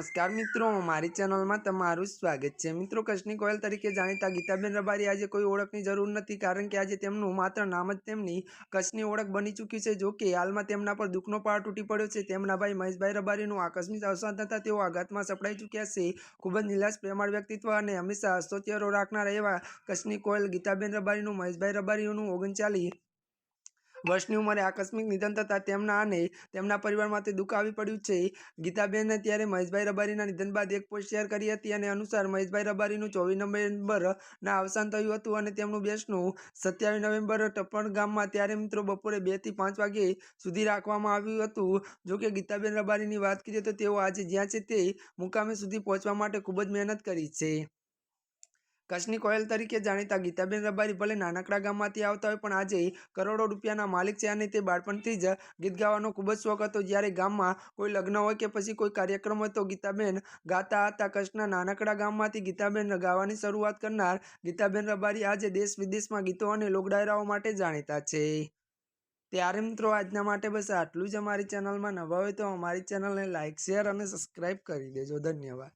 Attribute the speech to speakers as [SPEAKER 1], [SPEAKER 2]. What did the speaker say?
[SPEAKER 1] नमस्कार मित्रों, मारी चेनल में तमारुं स्वागत है। मित्रों, कशनी कोयल तरीके जाणीता गीताबेन रबारी आज कोई ओळखनी जरूर नहीं, कारण के आज तेमनुं मात्र नाम ज तेमनी कच्छनी ओळख बनी चूक्युं छे। जो कि हाल में तेमना पर दुखनो पहाड़ तूटी पड्यो छे। तेमना भाई महेशभाई रबारीनुं आकस्मिक अवसान थता तेओ आघातमां सपड़ाई चूक्या छे। खूब ज निराश प्रेमाळ व्यक्तित्व अने हमेशा हसतो चेहरो राखनारा एवा कच्छनी कोयल गीताबेन रबारीनुं महेशभाई रबारीनुं 39 वर्षनी उमरे आकस्मिक निधन थता तेमना अने तेमना परिवार माटे दुख आवी पड्युं छे। गीताबेने त्यारे महेशभाई रबारीना निधन बाद एक पोस्ट शेर करी हती अने अनुसार महेशभाई रबारीनुं 24 नवेम्बरना अवसान थयुं हतुं अने तेमनुं बेसणुं 27 नवेम्बर टप्पण गाममां त्यारे मित्रों बपोरे 2 થી 5 वागे सुधी राखवामां आव्युं हतुं। जो कि गीताबेन रबारीनी वात करीए तो तेओ आज ज्यां छे ते मुकामे सुधी पहोंचवा माटे खूब ज मेहनत करी छे। कच्छनी कोयल तरीके जाणीता गीताबेन रबारी भले नानकड़ा गाममांथी आवता होय पण आजे करोड़ों रूपियाना मालिक छे अने ते बाळपणथी ज गीत गाવાનો खूब ज शौक हतो। ज्यारे गाममां कोई लग्न होय के पछी कोई कार्यक्रम होय तो गीताबेन गाता हता। कच्छना नानकड़ा गाममांथी गीताबेन गावानी शरूआत करनार गीताबेन रबारी आजे देश विदेशमां गीतो अने लोकडायराओ माटे जाणीता छे। त्यारे मित्रों आजना माटे बस आटलुं ज। अमारी चेनलमां नवा होय तो अमारी चेनलने लाइक शेर अने सब्सक्राइब करी देजो। धन्यवाद।